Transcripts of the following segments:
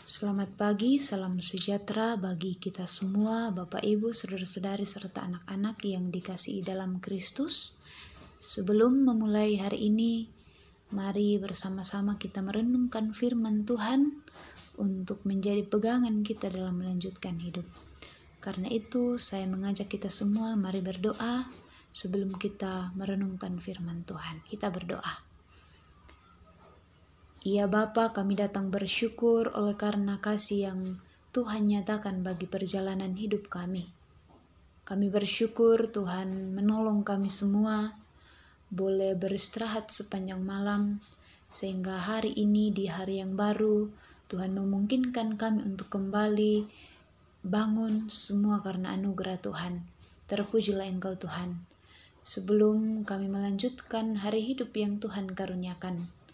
Selamat pagi, salam sejahtera bagi kita semua, Bapak Ibu, saudara-saudari, serta anak-anak yang dikasihi dalam Kristus. Sebelum memulai hari ini, mari bersama-sama kita merenungkan firman Tuhan untuk menjadi pegangan kita dalam melanjutkan hidup. Karena itu, saya mengajak kita semua, mari berdoa sebelum kita merenungkan firman Tuhan. Kita berdoa. Ya Bapa, kami datang bersyukur oleh karena kasih yang Tuhan nyatakan bagi perjalanan hidup kami. Kami bersyukur Tuhan menolong kami semua, boleh beristirahat sepanjang malam, sehingga hari ini di hari yang baru, Tuhan memungkinkan kami untuk kembali bangun semua karena anugerah Tuhan. Terpujilah Engkau Tuhan. Sebelum kami melanjutkan hari hidup yang Tuhan karuniakan,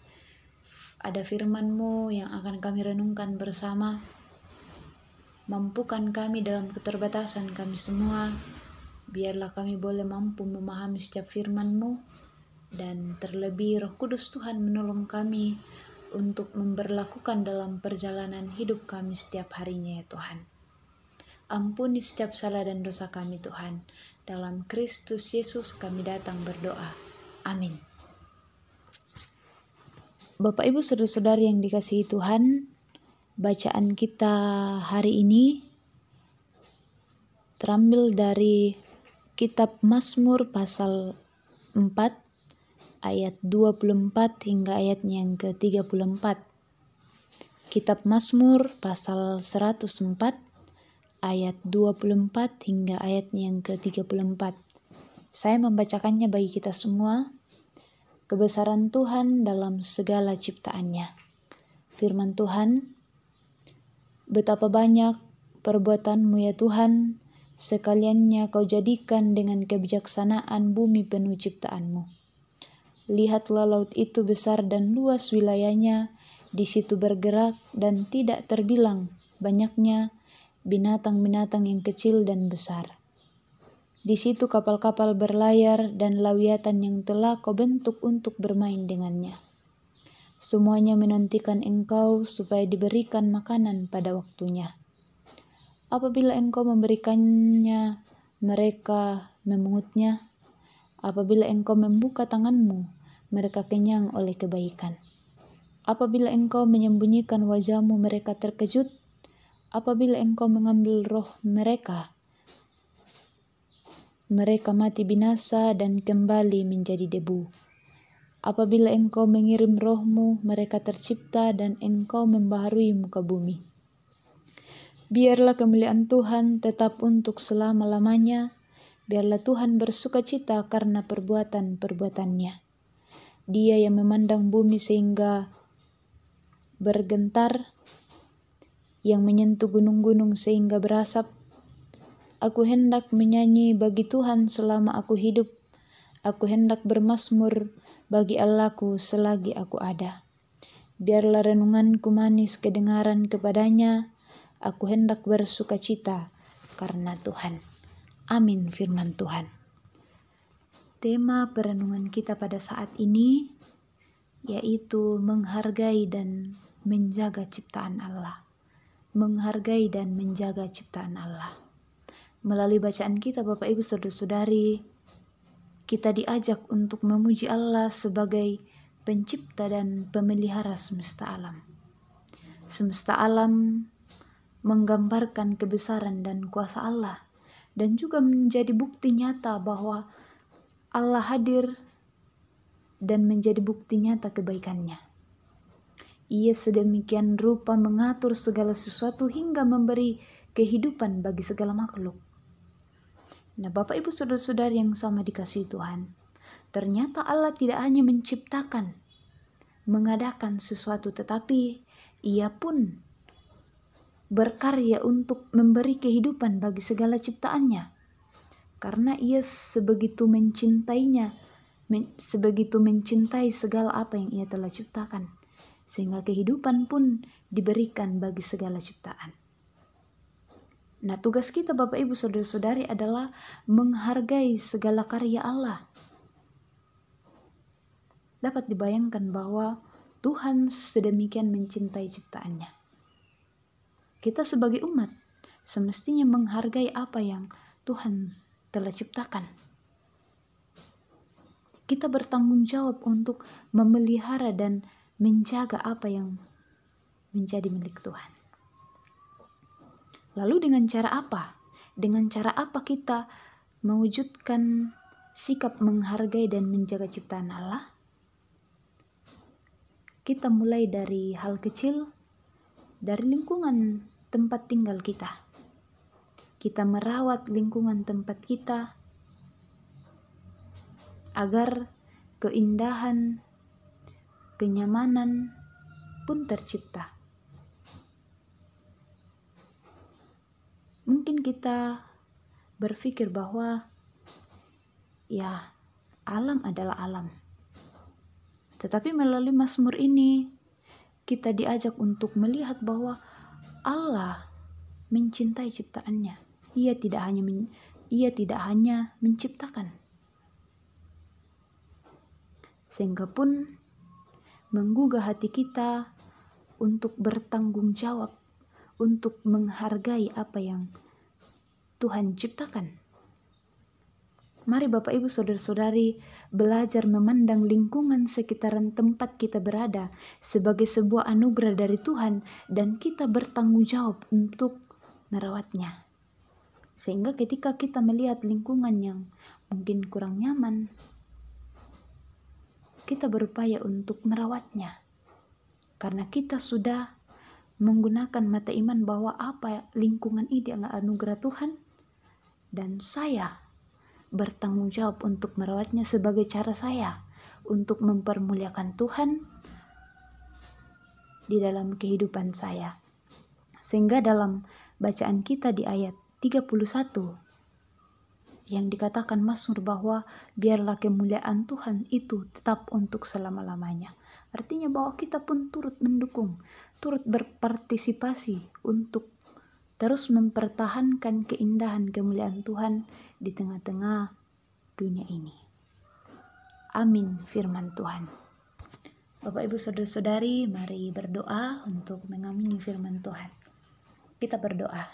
ada firman-Mu yang akan kami renungkan bersama. Mampukan kami dalam keterbatasan kami semua. Biarlah kami boleh mampu memahami setiap firman-Mu. Dan terlebih Roh Kudus Tuhan menolong kami untuk memberlakukan dalam perjalanan hidup kami setiap harinya ya Tuhan. Ampuni setiap salah dan dosa kami Tuhan. Dalam Kristus Yesus kami datang berdoa. Amin. Bapak Ibu saudara-saudari yang dikasihi Tuhan, bacaan kita hari ini terambil dari kitab Mazmur pasal 4 ayat 24 hingga ayat yang ke-34. Kitab Mazmur pasal 104 ayat 24 hingga ayat yang ke-34. Saya membacakannya bagi kita semua. Kebesaran Tuhan dalam segala ciptaannya. Firman Tuhan, betapa banyak perbuatan-Mu ya Tuhan, sekaliannya Kau jadikan dengan kebijaksanaan bumi penuh ciptaan-Mu. Lihatlah laut itu besar dan luas wilayahnya, di situ bergerak dan tidak terbilang banyaknya binatang-binatang yang kecil dan besar. Di situ kapal-kapal berlayar dan lawiatan yang telah Kau bentuk untuk bermain dengannya. Semuanya menantikan Engkau supaya diberikan makanan pada waktunya. Apabila Engkau memberikannya, mereka memungutnya. Apabila Engkau membuka tangan-Mu, mereka kenyang oleh kebaikan. Apabila Engkau menyembunyikan wajah-Mu, mereka terkejut. Apabila Engkau mengambil roh mereka mati binasa dan kembali menjadi debu. Apabila Engkau mengirim roh-Mu, mereka tercipta dan Engkau membaharui muka bumi. Biarlah kemuliaan Tuhan tetap untuk selama-lamanya. Biarlah Tuhan bersukacita karena perbuatan-perbuatannya. Dia yang memandang bumi sehingga bergentar, yang menyentuh gunung-gunung sehingga berasap. Aku hendak menyanyi bagi Tuhan selama aku hidup. Aku hendak bermazmur bagi Allahku selagi aku ada. Biarlah renunganku manis kedengaran kepadanya. Aku hendak bersukacita karena Tuhan. Amin firman Tuhan. Tema perenungan kita pada saat ini yaitu menghargai dan menjaga ciptaan Allah. Menghargai dan menjaga ciptaan Allah. Melalui bacaan kita Bapak Ibu saudara-saudari, kita diajak untuk memuji Allah sebagai pencipta dan pemelihara semesta alam. Semesta alam menggambarkan kebesaran dan kuasa Allah dan juga menjadi bukti nyata bahwa Allah hadir dan menjadi bukti nyata kebaikannya. Ia sedemikian rupa mengatur segala sesuatu hingga memberi kehidupan bagi segala makhluk. Nah, Bapak Ibu saudara-saudari yang sama dikasihi Tuhan, ternyata Allah tidak hanya menciptakan, mengadakan sesuatu, tetapi Ia pun berkarya untuk memberi kehidupan bagi segala ciptaannya. Karena Ia sebegitu mencintainya, sebegitu mencintai segala apa yang Ia telah ciptakan, sehingga kehidupan pun diberikan bagi segala ciptaan. Nah, tugas kita Bapak Ibu saudara-saudari adalah menghargai segala karya Allah. Dapat dibayangkan bahwa Tuhan sedemikian mencintai ciptaannya. Kita sebagai umat semestinya menghargai apa yang Tuhan telah ciptakan. Kita bertanggung jawab untuk memelihara dan menjaga apa yang menjadi milik Tuhan. Lalu dengan cara apa? Dengan cara apa kita mewujudkan sikap menghargai dan menjaga ciptaan Allah? Kita mulai dari hal kecil, dari lingkungan tempat tinggal kita. Kita merawat lingkungan tempat kita agar keindahan, kenyamanan pun tercipta. Mungkin kita berpikir bahwa ya, alam adalah alam. Tetapi melalui Mazmur ini kita diajak untuk melihat bahwa Allah mencintai ciptaannya. Ia tidak hanya menciptakan, sehingga pun menggugah hati kita untuk bertanggung jawab, untuk menghargai apa yang Tuhan ciptakan. Mari Bapak Ibu Saudara-saudari belajar memandang lingkungan sekitaran tempat kita berada sebagai sebuah anugerah dari Tuhan, dan kita bertanggung jawab untuk merawatnya. Sehingga ketika kita melihat lingkungan yang mungkin kurang nyaman, kita berupaya untuk merawatnya. Karena kita sudah menggunakan mata iman bahwa lingkungan ini adalah anugerah Tuhan, dan saya bertanggung jawab untuk merawatnya sebagai cara saya untuk mempermuliakan Tuhan di dalam kehidupan saya. Sehingga dalam bacaan kita di ayat 31 yang dikatakan Mazmur bahwa biarlah kemuliaan Tuhan itu tetap untuk selama-lamanya. Artinya bahwa kita pun turut mendukung, turut berpartisipasi untuk terus mempertahankan keindahan kemuliaan Tuhan di tengah-tengah dunia ini. Amin firman Tuhan. Bapak Ibu Saudara-saudari, mari berdoa untuk mengamini firman Tuhan. Kita berdoa.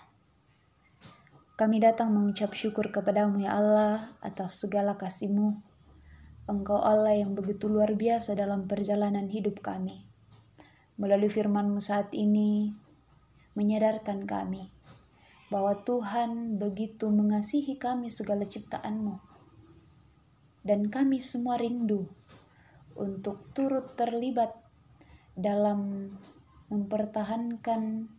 Kami datang mengucap syukur kepadamu ya Allah atas segala kasih-Mu. Engkau Allah yang begitu luar biasa dalam perjalanan hidup kami. Melalui firman-Mu saat ini menyadarkan kami bahwa Tuhan begitu mengasihi kami segala ciptaan-Mu. Dan kami semua rindu untuk turut terlibat dalam mempertahankan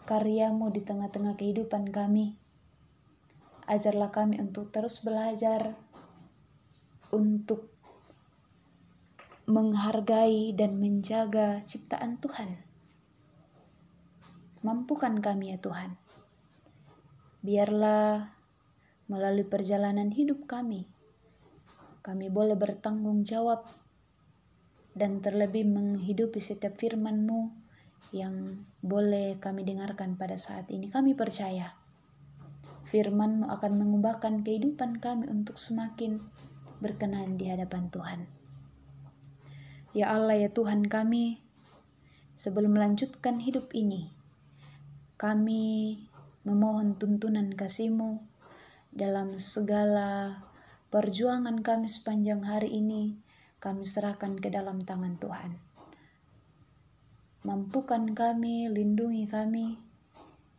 karya-Mu di tengah-tengah kehidupan kami. Ajarlah kami untuk terus belajar, untuk menghargai dan menjaga ciptaan Tuhan. Mampukan kami ya Tuhan. Biarlah melalui perjalanan hidup kami boleh bertanggung jawab dan terlebih menghidupi setiap firman-Mu yang boleh kami dengarkan pada saat ini. Kami percaya firman-Mu akan mengubahkan kehidupan kami untuk semakin berkenan di hadapan Tuhan. Ya Allah ya Tuhan kami, sebelum melanjutkan hidup ini, kami memohon tuntunan kasih-Mu dalam segala perjuangan kami sepanjang hari ini. Kami serahkan ke dalam tangan Tuhan. Mampukan kami, lindungi kami,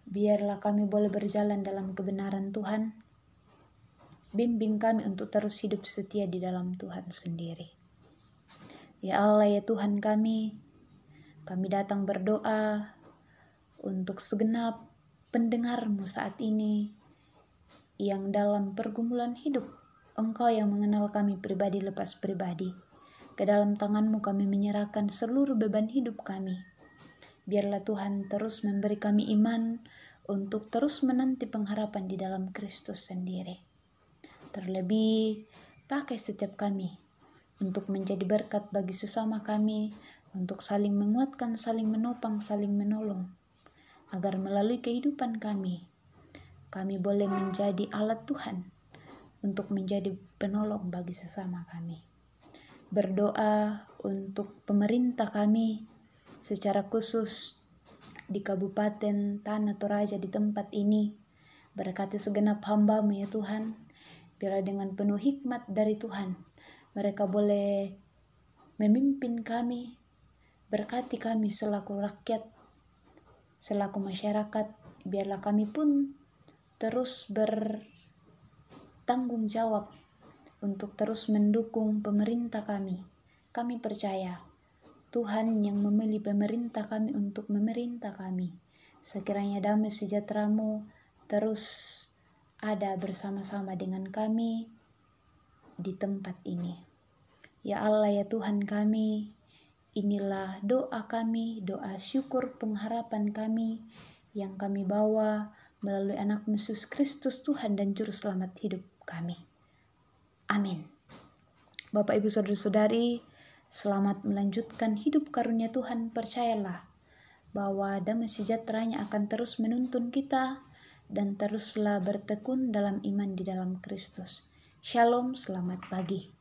biarlah kami boleh berjalan dalam kebenaran Tuhan. Bimbing kami untuk terus hidup setia di dalam Tuhan sendiri. Ya Allah ya Tuhan kami datang berdoa untuk segenap pendengar-Mu saat ini yang dalam pergumulan hidup. Engkau yang mengenal kami pribadi lepas pribadi. Ke dalam tangan-Mu kami menyerahkan seluruh beban hidup kami. Biarlah Tuhan terus memberi kami iman untuk terus menanti pengharapan di dalam Kristus sendiri. Terlebih, pakai setiap kami untuk menjadi berkat bagi sesama kami, untuk saling menguatkan, saling menopang, saling menolong. Agar melalui kehidupan kami boleh menjadi alat Tuhan untuk menjadi penolong bagi sesama kami. Berdoa untuk pemerintah kami, secara khusus di Kabupaten Tanah Toraja di tempat ini. Berkati segenap hamba-Mu ya Tuhan. Biarlah dengan penuh hikmat dari Tuhan, mereka boleh memimpin kami. Berkati kami selaku rakyat, selaku masyarakat. Biarlah kami pun terus bertanggung jawab untuk terus mendukung pemerintah kami. Kami percaya Tuhan yang memilih pemerintah kami untuk memerintah kami. Sekiranya damai sejahtera-Mu terus ada bersama-sama dengan kami di tempat ini. Ya Allah ya Tuhan kami, inilah doa kami, doa syukur pengharapan kami yang kami bawa melalui anak Yesus Kristus Tuhan dan Juru Selamat hidup kami. Amin. Bapak Ibu Saudara-saudari, selamat melanjutkan hidup karunia Tuhan. Percayalah bahwa damai sejahtera-Nya akan terus menuntun kita dan teruslah bertekun dalam iman di dalam Kristus. Shalom, selamat pagi.